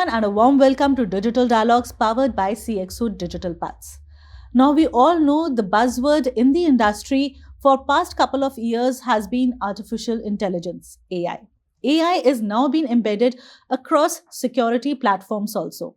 everyone, and a warm welcome to Digital Dialogues powered by CXO Digital Pulse. Now, we all know the buzzword in the industry for past couple of years has been artificial intelligence, AI. AI is now being embedded across security platforms also.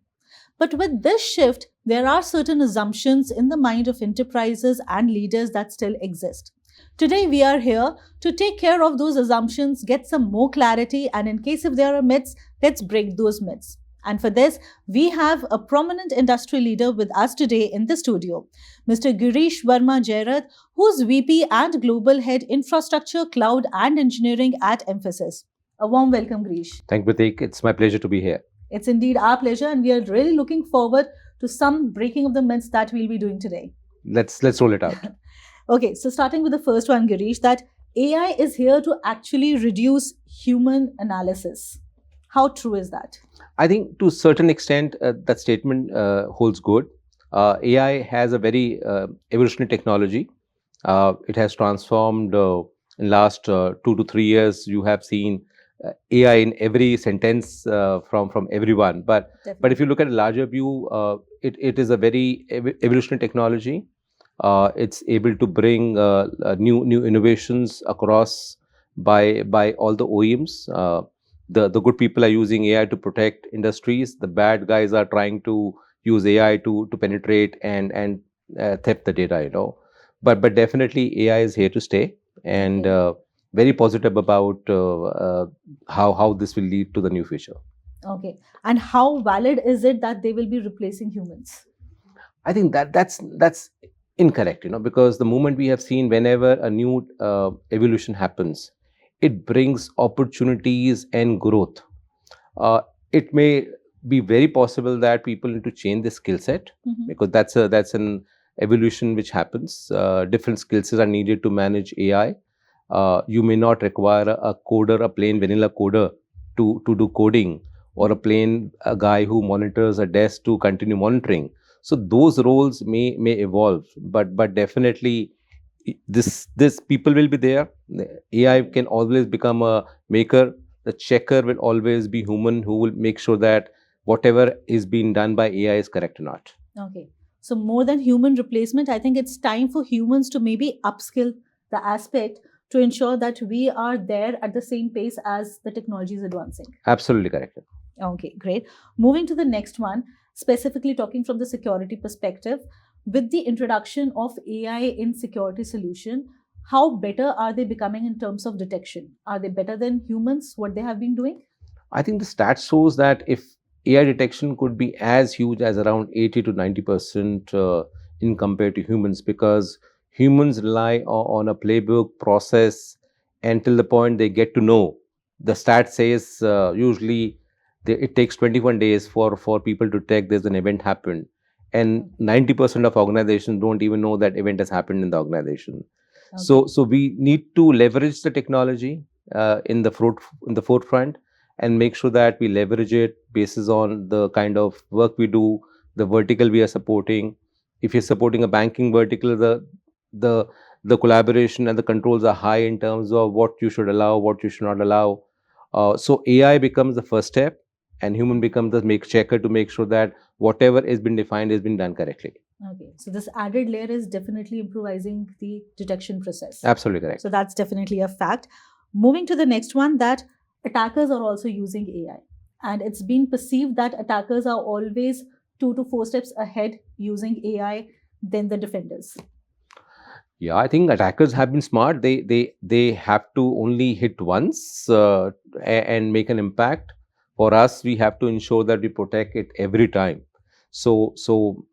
But with this shift, there are certain assumptions in the mind of enterprises and leaders that still exist. Today, we are here to take care of those assumptions, get some more clarity, and in case if there are myths, let's break those myths. And for this, we have a prominent industry leader with us today in the studio, Mr. Greesh Verma Jairath, who's VP and Global Head Infrastructure, Cloud and Engineering at Mphasis. A warm welcome, Greesh. Thank you, Prateek. It's my pleasure to be here. It's indeed our pleasure, and we are really looking forward to some breaking of the myths that we'll be doing today. Let's roll it out. Okay, so starting with the first one, Greesh, that AI is here to actually reduce human analysis. How true is that? I think to a certain extent, that statement holds good. AI has a very evolutionary technology. It has transformed in last 2 to 3 years. You have seen AI in every sentence from everyone. But if you look at a larger view, it is a very evolutionary technology. It's able to bring new innovations across by all the OEMs. The good people are using AI to protect industries. The bad guys are trying to use AI to penetrate and theft the data. But definitely AI is here to stay, and very positive about how this will lead to the new future. Okay, and how valid is it that they will be replacing humans? I think that's incorrect, because the moment we have seen whenever a new evolution happens, it brings opportunities and growth. It may be very possible that people need to change their skill set, because that's an evolution which happens. Different skill sets are needed to manage AI. You may not require a coder, a plain vanilla coder to do coding, or a guy who monitors a desk to continue monitoring. So those roles may evolve, but definitely this people will be there. The AI can always become a maker. The checker will always be human, who will make sure that whatever is being done by AI is correct or not. Okay, so more than human replacement, I think it's time for humans to maybe upskill the aspect to ensure that we are there at the same pace as the technology is advancing. Absolutely correct. Okay, great. Moving to the next one, specifically talking from the security perspective, with the introduction of AI in security solution, how better are they becoming in terms of detection? Are they better than humans, what they have been doing? I think the stats shows that if AI detection could be as huge as around 80 to 90% in compared to humans, because humans rely on a playbook process until the point they get to know. The stat says usually it takes 21 days for people to detect there's an event happened, and 90% of organizations don't even know that event has happened in the organization. Okay. So we need to leverage the technology in the forefront, and make sure that we leverage it basis on the kind of work we do, the vertical we are supporting. If you're supporting a banking vertical, the collaboration and the controls are high in terms of what you should allow, what you should not allow. So AI becomes the first step, and human becomes the checker to make sure that whatever has been defined has been done correctly. Okay, so this added layer is definitely improvising the detection process. Absolutely correct. So that's definitely a fact. Moving to the next one, that attackers are also using AI, and it's been perceived that attackers are always 2 to 4 steps ahead using AI than the defenders. Yeah, I think attackers have been smart. They have to only hit once and make an impact. For us, we have to ensure that we protect it every time. So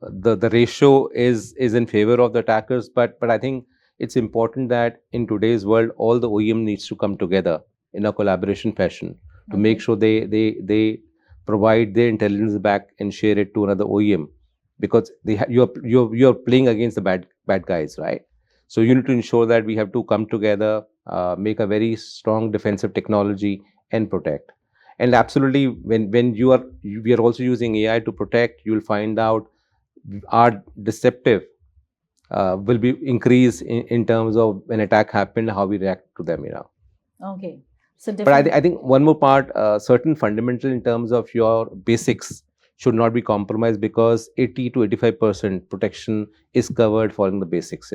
the ratio is in favor of the attackers, but I think it's important that in today's world, all the OEM needs to come together in a collaboration fashion to make sure they provide their intelligence back and share it to another OEM, because you're playing against the bad guys, right? So you need to ensure that we have to come together, make a very strong defensive technology and protect. And absolutely, when we are also using AI to protect, you will find out our deceptive will be increased in terms of when attack happened, how we react to them. Okay. So But definitely. I think one more part, certain fundamental in terms of your basics should not be compromised, because 80 to 85% protection is covered following the basics.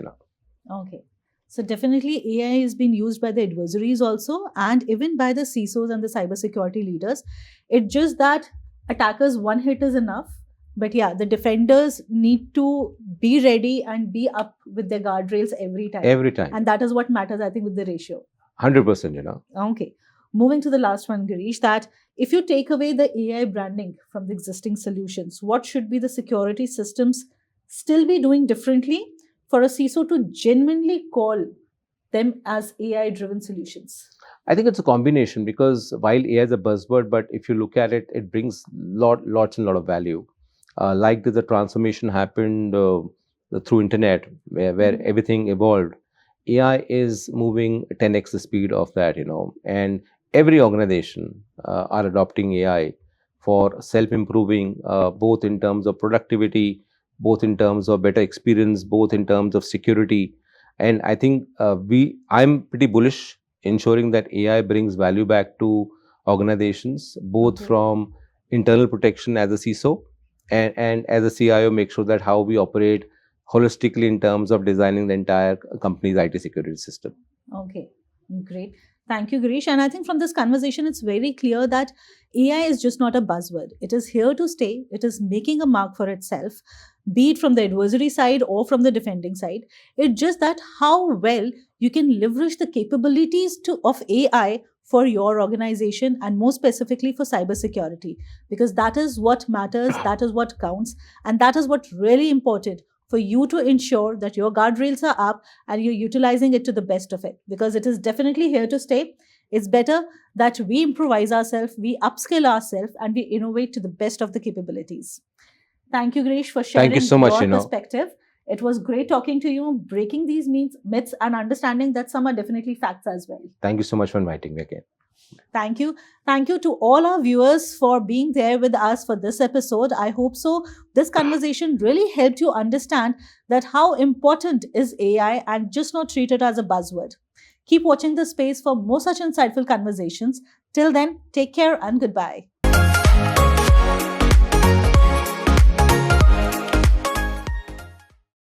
Okay. So definitely AI is being used by the adversaries also, and even by the CISOs and the cybersecurity leaders. It's just that attackers one hit is enough. But yeah, the defenders need to be ready and be up with their guardrails every time. Every time, And that is what matters, I think, with the ratio. 100%. Okay. Moving to the last one, Girish, that if you take away the AI branding from the existing solutions, what should be the security systems still be doing differently for a CISO to genuinely call them as AI driven solutions? I think it's a combination, because while AI is a buzzword, but if you look at it, it brings lots and lot of value. Like the transformation happened through internet, where everything evolved. AI is moving 10x the speed of that. And every organization are adopting AI for self-improving, both in terms of productivity, both in terms of better experience, both in terms of security. And I think I'm pretty bullish ensuring that AI brings value back to organizations, both Okay. from internal protection as a CISO, and as a CIO, make sure that how we operate holistically in terms of designing the entire company's IT security system. Okay, great. Thank you, Girish. And I think from this conversation, it's very clear that AI is just not a buzzword. It is here to stay. It is making a mark for itself, be it from the adversary side or from the defending side. It's just that how well you can leverage the capabilities of AI for your organization and more specifically for cybersecurity, because that is what matters, that is what counts, and that is what really important for you to ensure that your guardrails are up and you're utilizing it to the best of it, because it is definitely here to stay. It's better that we improvise ourselves, we upskill ourselves, and we innovate to the best of the capabilities. Thank you, Gresh, for Thank you sharing so much. your perspective. It was great talking to you, breaking these myths and understanding that some are definitely facts as well. Thank you so much for inviting me again. Thank you. Thank you to all our viewers for being there with us for this episode. I hope so. This conversation really helped you understand that how important is AI and just not treat it as a buzzword. Keep watching the space for more such insightful conversations. Till then, take care and goodbye.